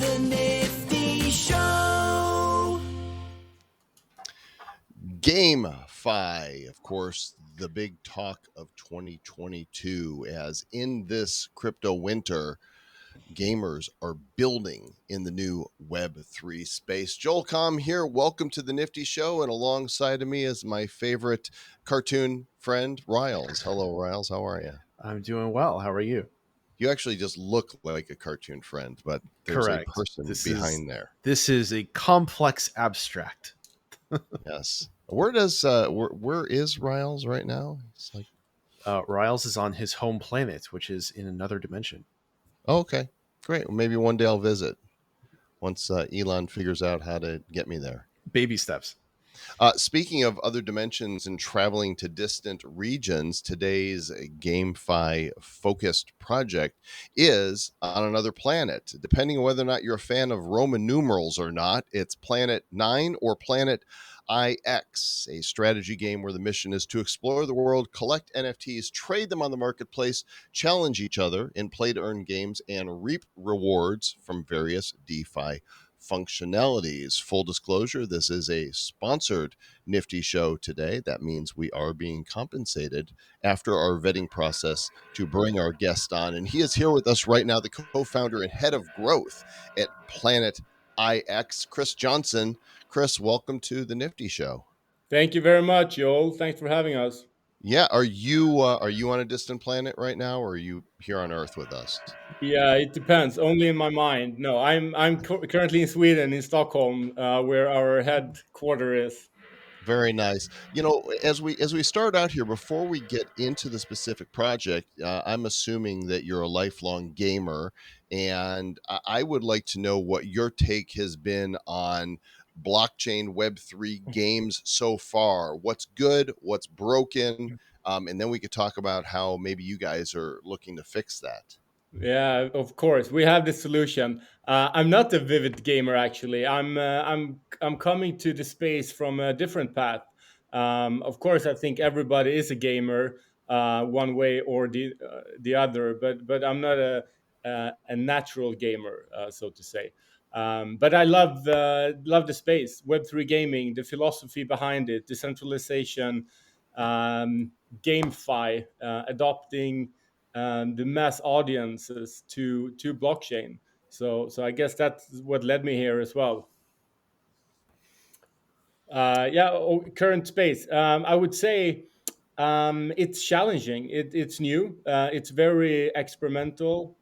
the Nifty Show. GameFi, of course, the big talk of 2022, as in this crypto winter, gamers are building in the new Web3 space. Joel Comm here. Welcome to the Nifty Show. And alongside of me is my favorite cartoon friend, Riles. Hello, Riles. How are you? I'm doing well. How are you? You actually just look like a cartoon friend, but there's Correct. a person behind there. This is a complex abstract. Yes. Where is Riles right now? It's like, Riles is on his home planet, which is in another dimension. oh, okay, great. Well, maybe one day I'll visit once Elon figures out how to get me there. Baby steps. Speaking of other dimensions and traveling to distant regions, today's GameFi focused project is on another planet. Depending on whether or not you're a fan of Roman numerals or not, it's Planet 9 or Planet IX, a strategy game where the mission is to explore the world, collect NFTs, trade them on the marketplace, challenge each other in play-to-earn games, and reap rewards from various DeFi functionalities. Full disclosure, this is a sponsored Nifty Show today. That means we are being compensated after our vetting process to bring our guest on. And he is here with us right now, the co-founder and head of growth at Planet IX, Chris Jeansson. Chris, welcome to the Nifty Show. Thank you very much, Joel. Thanks for having us. Yeah, are you on a distant planet right now, or are you here on Earth with us? Yeah, it depends. Only in my mind. No, I'm currently in Sweden, in Stockholm, where our headquarters is. Very nice. You know, as we start out here, before we get into the specific project, I'm assuming that you're a lifelong gamer, and I would like to know what your take has been on blockchain Web3 games so far. What's good? What's broken? And then we could talk about how maybe you guys are looking to fix that. Yeah, of course. We have the solution. I'm not a vivid gamer, actually. I'm coming to the space from a different path. Of course, I think everybody is a gamer, one way or the other. But I'm not a natural gamer, so to say. But I love the space, Web3 gaming, the philosophy behind it, decentralization, GameFi, adopting the mass audiences to blockchain. So I guess that's what led me here as well. Current space. I would say it's challenging. It's new. It's very experimental.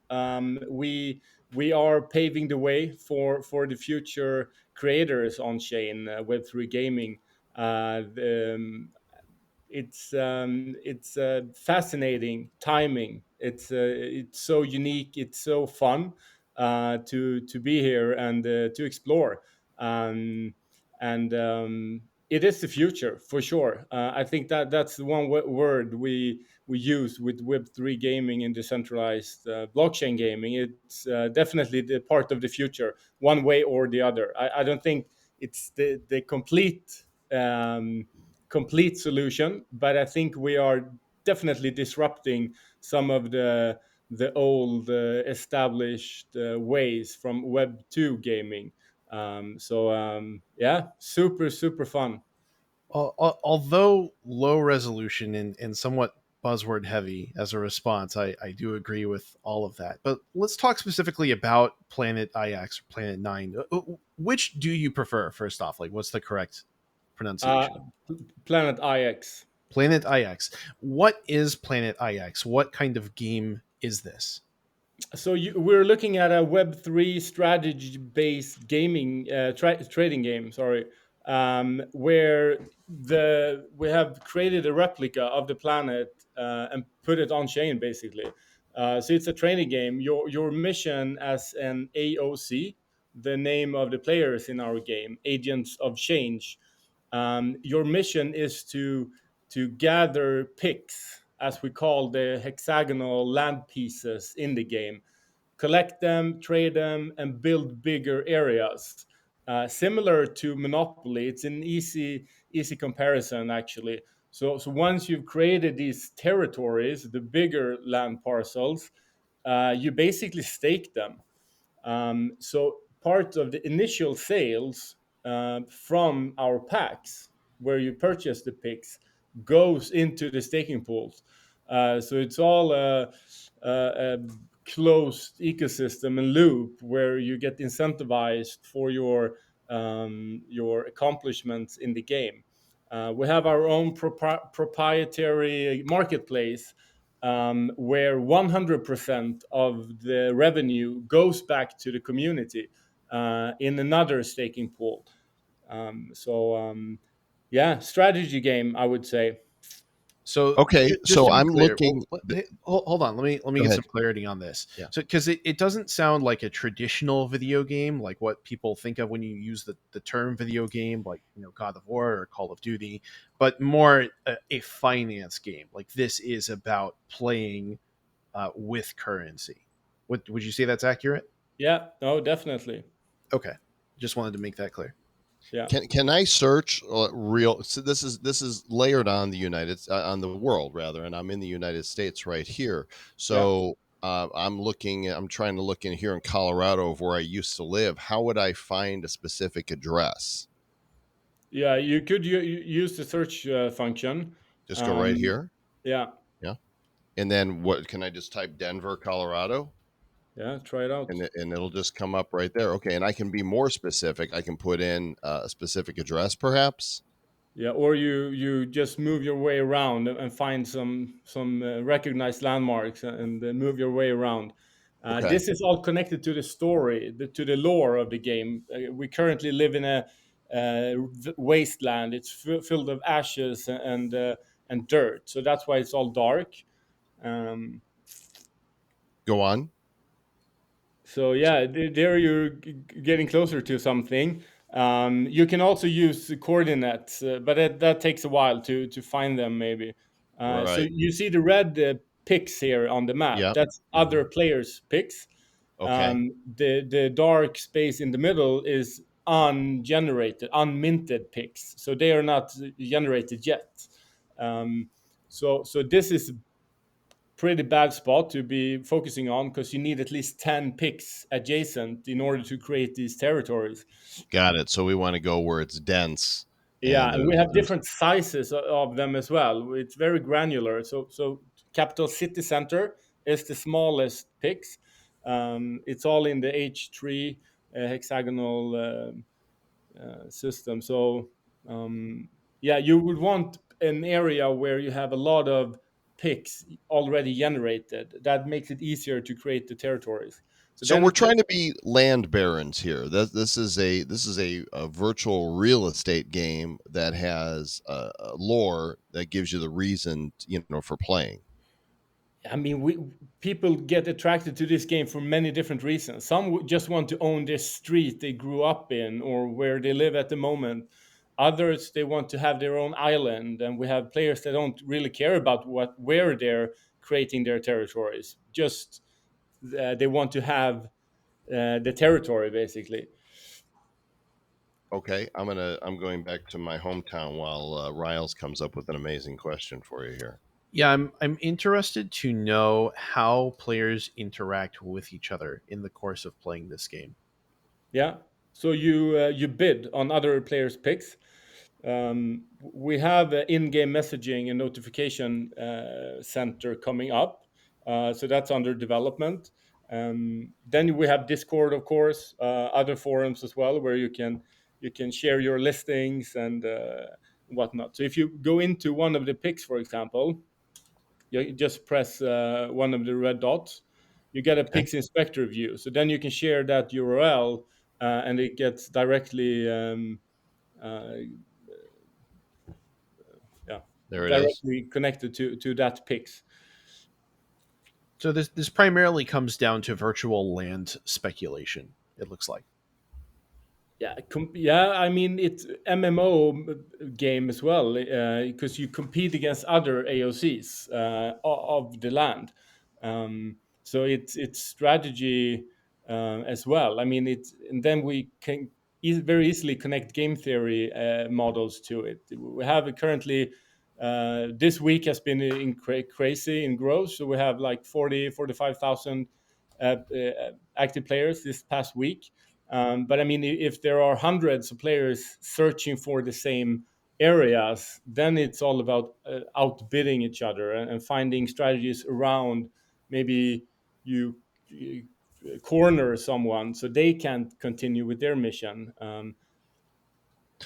We are paving the way for the future creators on chain, Web3 gaming. It's fascinating timing. It's so unique. It's so fun to be here and to explore. Um, and it is the future for sure. I think that's the one word we use with Web3 gaming and decentralized blockchain gaming. It's definitely the part of the future, one way or the other. I don't think it's the complete solution, but I think we are definitely disrupting some of the old established ways from Web 2 gaming. Yeah, super fun. Although low resolution and somewhat buzzword heavy as a response, I do agree with all of that. But let's talk specifically about Planet IX or Planet 9. Which do you prefer, first off? Like, what's the correct pronunciation? Planet IX. Planet IX. What is Planet IX? What kind of game is this? So we're looking at a Web3 strategy-based gaming trading game. Sorry, where we have created a replica of the planet and put it on chain, basically. So it's a trading game. Your mission as an AOC, the name of the players in our game, Agents of Change. Your mission is to gather picks, as we call the hexagonal land pieces in the game, collect them, trade them, and build bigger areas. Similar to Monopoly, it's an easy comparison actually. So once you've created these territories, the bigger land parcels, you basically stake them. So part of the initial sales from our packs, where you purchase the picks, goes into the staking pools. So it's all a closed ecosystem and loop where you get incentivized for your accomplishments in the game. We have our own proprietary marketplace where 100% of the revenue goes back to the community in another staking pool. Yeah, strategy game, I would say. So Okay, just so to be I'm clear, looking. hold on. Let me Go get ahead. some clarity on this. Yeah. So because it doesn't sound like a traditional video game, like what people think of when you use the term video game, like God of War or Call of Duty, but more a finance game. Like this is about playing with currency. Would you say that's accurate? Yeah, no, definitely. Okay, just wanted to make that clear. Yeah, Can I search real? So this is layered on the on the world rather, and I'm in the United States right here. yeah, So I'm trying to look in here in Colorado of where I used to live. How would I find a specific address? yeah. You could use the search function. Just go right Um, here. yeah, Yeah. And then what can I just type Denver, Colorado? yeah. Try it out. And it'll just come up right there. Okay. And I can be more specific. I can put in a specific address perhaps. Yeah, or you just move your way around and find some recognized landmarks and move your way around. Okay. This is all connected to the story, to the lore of the game. We currently live in a wasteland. It's filled of ashes and dirt, so that's why it's all dark. Um, Go on. So yeah, there you're getting closer to something. You can also use the coordinates, but that takes a while to find them maybe. So Right. you see the red picks here on the map. Yep. That's Mhm. other players' picks. Okay. The dark space in the middle is ungenerated, unminted picks. So they are not generated yet. Um, so this is pretty bad spot to be focusing on because you need at least 10 picks adjacent in order to create these territories. Got it. So we want to go where it's dense and Yeah, and we have there's different sizes of them as well. It's very granular. So capital city center is the smallest picks. It's all in the H3 hexagonal system. So yeah, you would want an area where you have a lot of picks already generated. That makes it easier to create the territories. So so we're then, trying to be land barons here. This is a virtual real estate game that has a lore that gives you the reason, for playing. I mean, people get attracted to this game for many different reasons. Some just want to own this street they grew up in or where they live at the moment. Others they want to have their own island, and we have players that don't really care about where they're creating their territories. Just they want to have the territory basically. Okay, I'm going back to my hometown while Riles comes up with an amazing question for you here. Yeah, I'm interested to know how players interact with each other in the course of playing this game. Yeah. So you bid on other players' picks. We have in-game messaging and notification center coming up, so that's under development. Then we have Discord, of course, other forums as well, where you can share your listings and whatnot. So if you go into one of the picks, for example, you just press one of the red dots. You get a Okay, Pix Inspector view. So then you can share that URL, and it gets directly, uh, yeah, there it is. directly connected to that Pix. So this primarily comes down to virtual land speculation. It looks like. Yeah, yeah. I mean, it's MMO game as well because you compete against other AOCs of the land. So it's strategy as well. I mean, it's and then we can very easily connect game theory models to it. We have currently. This week has been crazy in growth. So we have like 45,000 active players this past week. But I mean, if there are hundreds of players searching for the same areas, then it's all about outbidding each other and finding strategies around. Maybe you corner someone so they can't continue with their mission.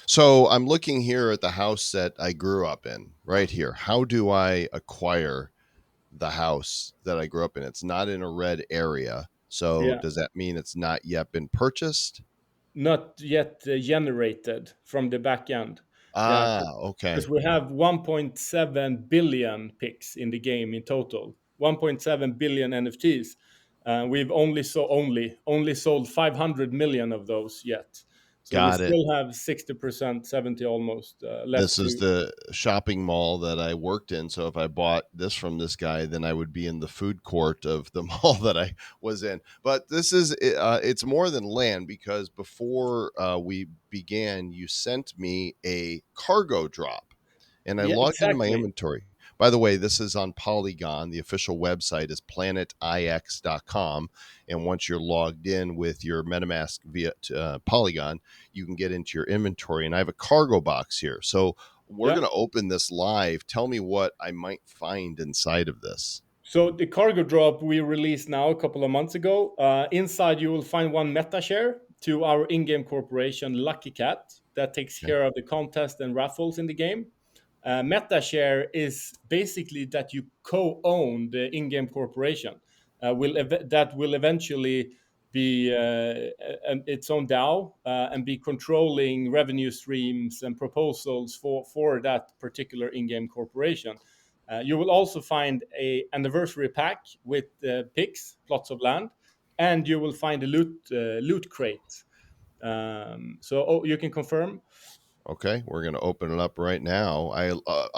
So I'm looking here at the house that I grew up in right here. How do I acquire the house that I grew up in? It's not in a red area. So Yeah, does that mean it's not yet been purchased? not yet generated from the back end. Yeah, Ah, okay. because we have 1.7 billion picks in the game in total, 1.7 billion NFTs. We've only sold 500 million of those yet. So we Got it. still have 60%, 70 almost This left is to. the shopping mall that I worked in. So if I bought this from this guy, then I would be in the food court of the mall that I was in. But this is, it's more than land, because before we began, you sent me a cargo drop and I Yeah, logged into my exactly. inventory. By the way, this is on Polygon. The official website is planetix.com. And once you're logged in with your MetaMask via Polygon, you can get into your inventory. And I have a cargo box here. So we're Yeah. going to open this live. Tell me what I might find inside of this. So the cargo drop we released now a couple of months ago. Inside you will find one meta share to our in-game corporation Lucky Cat that takes Okay. care of the contest and raffles in the game. Meta share is basically that you co-own the in-game corporation. That will eventually be its own DAO and be controlling revenue streams and proposals for that particular in-game corporation. You will also find a anniversary pack with picks, plots of land, and you will find a loot crate. You can confirm. Okay, we're going to open it up right now. I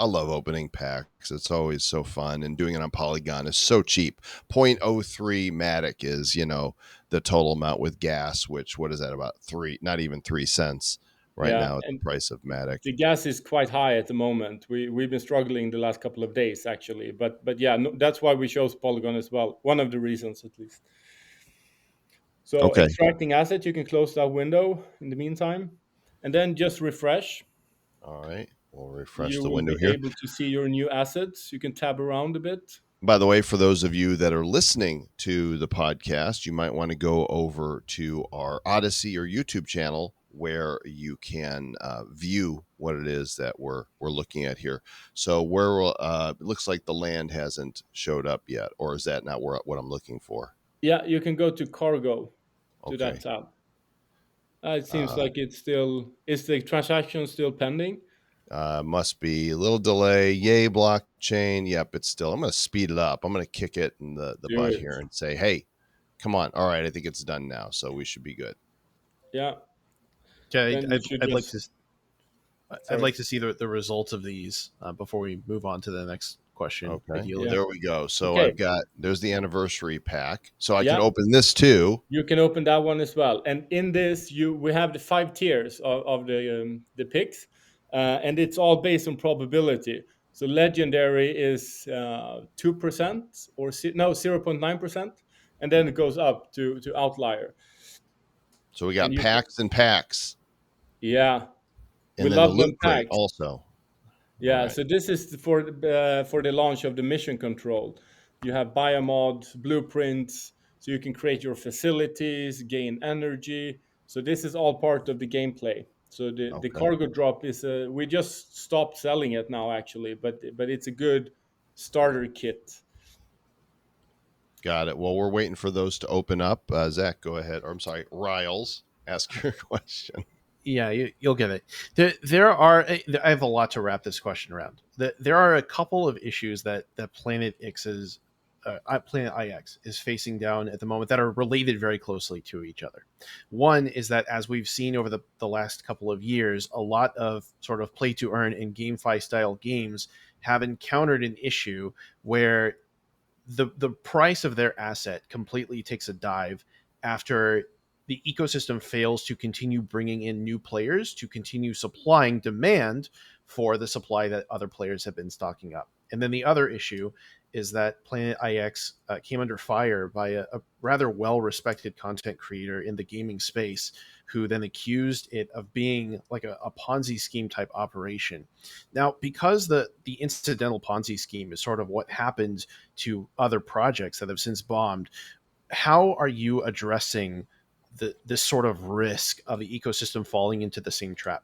love opening packs. It's always so fun, and doing it on Polygon is so cheap. 0.03 Matic is, the total amount with gas, which, what is that, about not even 3 cents right Yeah, now at the and price of Matic. the gas is quite high at the moment. We've been struggling the last couple of days actually, but yeah, no, that's why we chose Polygon as well. One of the reasons at least. So Okay. extracting asset, you can close that window in the meantime, and then just refresh. All right. We'll refresh You the will window be here. able to see your new assets. You can tab around a bit. By the way, for those of you that are listening to the podcast, you might want to go over to our Odyssey or YouTube channel where you can view what it is that we're looking at here. So it looks like the land hasn't showed up yet, or is that not what I'm looking for? Yeah, you can go to cargo to that Okay. tab. It seems Uh, like is the transaction still pending? must be a little delay. Yay, blockchain. Yep, it's still. I'm going to speed it up. I'm going to kick it in the Do butt it. here and say, hey, come on. All right, I think it's done now, so we should be good. Yeah. Okay, Then you should I'd like just. to I'd Sorry. like to see the results of these before we move on to the next question. Okay, Ideally, Yeah. there we go. So Okay. there's the anniversary pack. So I can Yeah. open this too. You can open that one as well. And in this, we have the 5 tiers of the picks, and it's all based on probability. So legendary is 2% or no 0.9%, and then it goes up to outlier. So we And got you can, packs and packs, yeah, we and then the love loot them crate packed. also. All Yeah, right. so this is for the launch of the mission control. You have biomod blueprints, so you can create your facilities, gain energy. So this is all part of the gameplay. So the Okay. cargo drop is we just stopped selling it now actually, but it's a good starter kit. Got it. Well, we're waiting for those to open up. Zach, go ahead. Or I'm sorry, Riles, ask your question. yeah, you'll get it. There are. I have a lot to wrap this question around. There are a couple of issues that Planet X's Planet IX is facing down at the moment that are related very closely to each other. One is that, as we've seen over the last couple of years, a lot of sort of play to earn and GameFi style games have encountered an issue where the price of their asset completely takes a dive after the ecosystem fails to continue bringing in new players to continue supplying demand for the supply that other players have been stocking up. And then the other issue is that Planet IX came under fire by a rather well-respected content creator in the gaming space, who then accused it of being like a Ponzi scheme type operation. Now, because the incidental Ponzi scheme is sort of what happened to other projects that have since bombed, how are you addressing this sort of risk of the ecosystem falling into the same trap?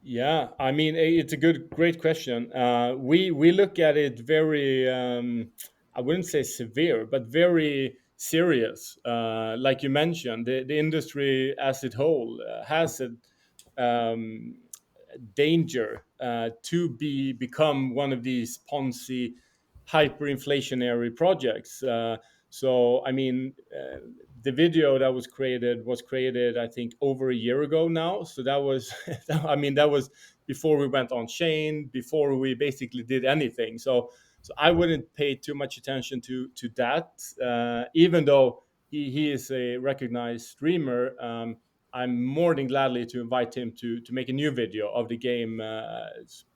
Yeah, I mean, it's a great question. We look at it very, I wouldn't say severe, but very serious. Like you mentioned, the industry as a whole has a um, danger to become one of these Ponzi hyperinflationary projects. So, I mean, the video that was created, I think, over a year ago now. So that was, I mean, that was before we went on chain, before we basically did anything. So I wouldn't pay too much attention to that, even though he is a recognized streamer. I'm more than gladly to invite him to make a new video of the game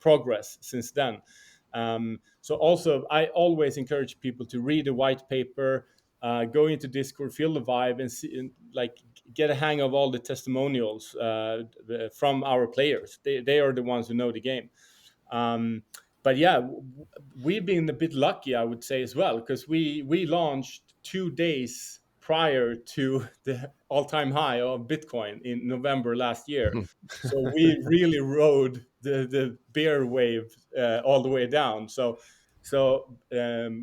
progress since then. So also, I always encourage people to read the white paper, go into Discord, feel the vibe, and see, and, like, get a hang of all the testimonials from our players. They are the ones who know the game. Um, but yeah, we've been a bit lucky, I would say, as well, because we launched 2 days prior to the all-time high of Bitcoin in November last year. So we really rode the bear wave all the way down. So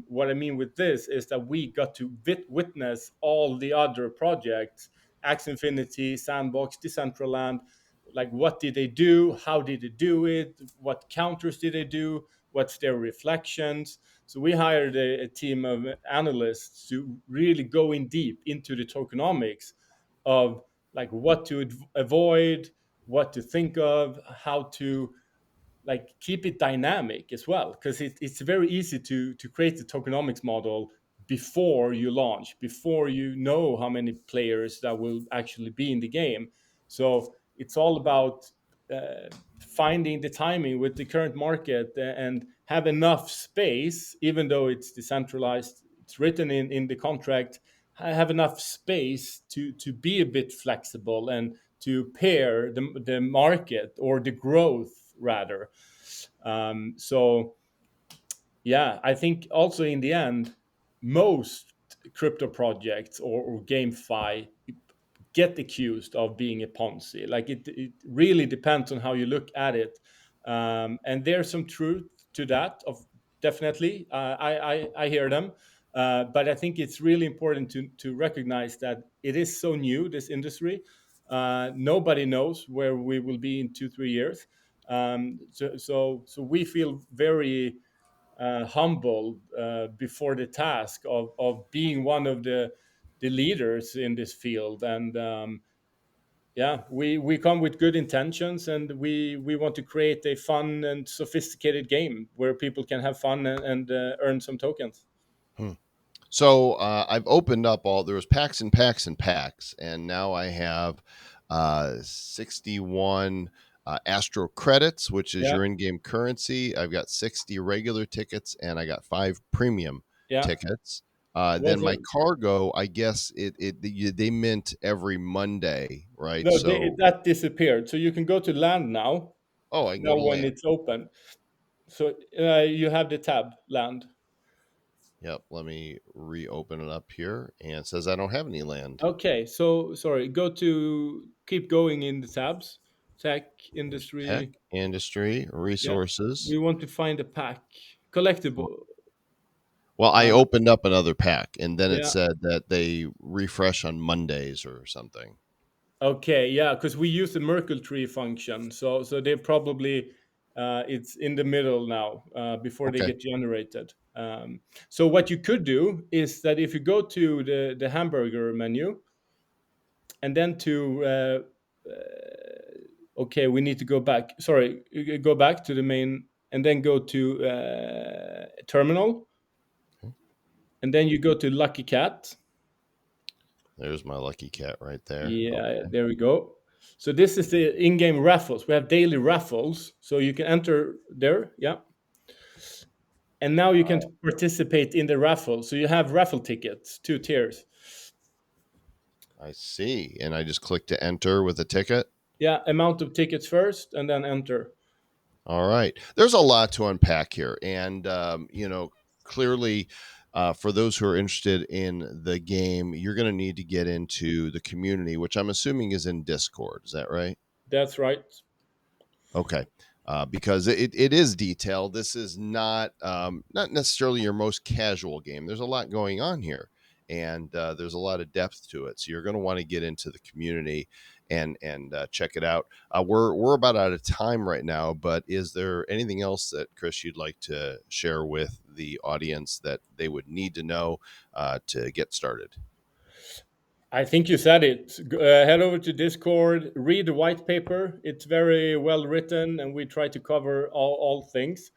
what I mean with this is that we got to witness all the other projects, Axe Infinity, Sandbox, Decentraland. Like, what did they do? How did they do it? What counters did they do? What's their reflections? So we hired a team of analysts to really go in deep into the tokenomics of, like, what to avoid, what to think of, how to, like, keep it dynamic as well, because it's very easy to create the tokenomics model before you launch, before you know how many players that will actually be in the game. So it's all about finding the timing with the current market and have enough space, even though it's decentralized, it's written in the contract, have enough space to be a bit flexible and to pair the market, or the growth rather. So yeah, I think also in the end, most crypto projects or GameFi get accused of being a Ponzi. Like, it really depends on how you look at it, and there's some truth to that. Of definitely, I hear them, but I think it's really important to recognize that it is so new, this industry. Nobody knows where we will be in 2 3 years. So we feel very humble before the task of being one of the leaders in this field. And yeah, we come with good intentions, and we want to create a fun and sophisticated game where people can have fun and earn some tokens. Hmm. So I've opened up all there was packs and packs and packs, and now I have 61 Astro credits, which is Yeah, your in-game currency. I've got 60 regular tickets, and I got 5 premium yeah. tickets. Was Then my it? cargo, I guess they mint every Monday, right? No, So that disappeared. So you can go to land now. oh, I can go Now to when land. it's open, so you have the tab land. Yep, let me reopen it up here, and it says I don't have any land. Okay, so sorry. Keep going in the tabs. Tech, Tech, industry. industry, Yeah, resources. we want to find a pack collectible. Well, I Uh, opened up another pack, and then it yeah. said that they refresh on Mondays or something. Okay. Yeah, because we use the Merkle tree function, so they probably it's in the middle now before they Okay. get generated. So what you could do is that if you go to the hamburger menu, and then to okay, we need to go back. Sorry, go back to the main, and then go to terminal, Okay. and then you go to Lucky Cat. There's my lucky cat right there. Yeah, Okay. there we go. So this is the in-game raffles. We have daily raffles, so you can enter there. Yeah, and now you can participate in the raffle. So you have raffle tickets, 2 tiers. I see. And I just click to enter with a ticket. Yeah, amount of tickets first, and then enter. All right. There's a lot to unpack here. And, clearly, for those who are interested in the game, you're going to need to get into the community, which I'm assuming is in Discord. Is that right? That's right. Okay. Because it is detailed. This is not necessarily your most casual game. There's a lot going on here, and there's a lot of depth to it. So you're going to want to get into the community and check it out. We're about out of time right now, but is there anything else that, Chris, you'd like to share with the audience that they would need to know to get started? I think you said it. Head over to Discord, read the white paper. It's very well written, and we try to cover all things.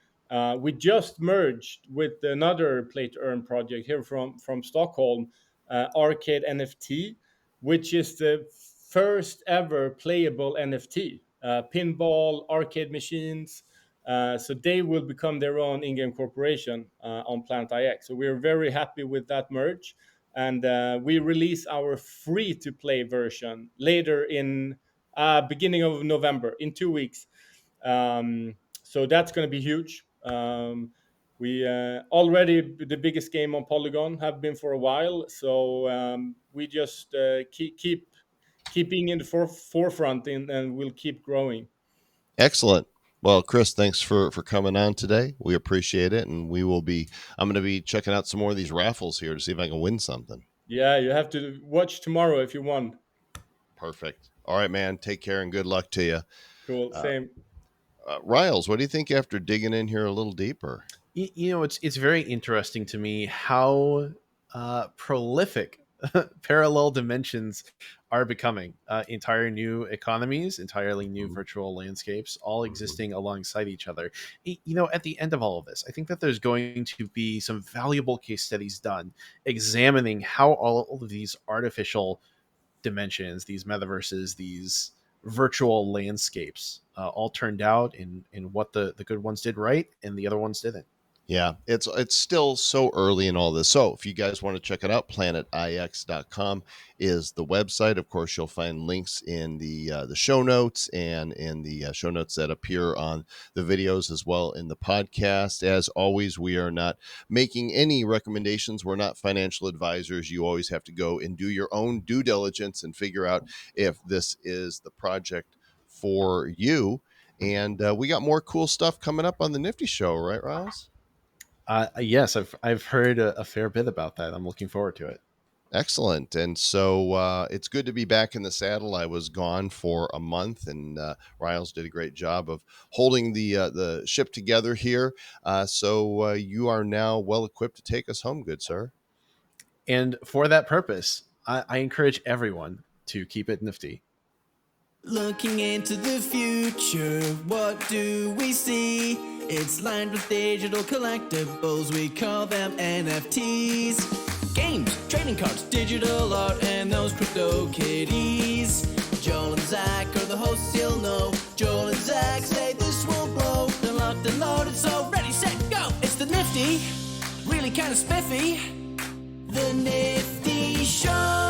We just merged with another Play to Earn project here from Stockholm, Arcade NFT, which is the first ever playable NFT. Pinball, arcade machines. So they will become their own in-game corporation on Planet IX. So we're very happy with that merge. And we release our free-to-play version later in beginning of November, in 2 weeks. So that's going to be huge. We already the biggest game on Polygon, have been for a while. So we just keeping in the forefront, and we'll keep growing. Excellent. Well, Chris, thanks for coming on today. We appreciate it. And I'm going to be checking out some more of these raffles here to see if I can win something. Yeah, you have to watch tomorrow if you want. Perfect. All right, man. Take care and good luck to you. Cool. Same. Riles, what do you think after digging in here a little deeper? It's very interesting to me how prolific parallel dimensions are becoming. Entire new economies, entirely new virtual landscapes, all existing alongside each other. At the end of all of this, I think that there's going to be some valuable case studies done examining how all of these artificial dimensions, these metaverses, these virtual landscapes all turned out, and what the good ones did right and the other ones didn't. Yeah, it's still so early in all this. So if you guys want to check it out, planetix.com is the website. Of course, you'll find links in the show notes and in the show notes that appear on the videos as well in the podcast. As always, we are not making any recommendations. We're not financial advisors. You always have to go and do your own due diligence and figure out if this is the project for you. And we got more cool stuff coming up on the Nifty Show, right, Riles? Yes, I've heard a fair bit about that. I'm looking forward to it. Excellent. And so it's good to be back in the saddle. I was gone for a month, and Riles did a great job of holding the ship together here. So you are now well equipped to take us home, good sir. And for that purpose, I encourage everyone to keep it nifty. Looking into the future, what do we see? It's lined with digital collectibles, we call them NFTs. Games, trading cards, digital art, and those crypto kitties. Joel and Zach are the hosts, you'll know. Joel and Zach say this will blow. They're locked and loaded, so ready, set, go! It's the Nifty, really kind of spiffy. The Nifty Show.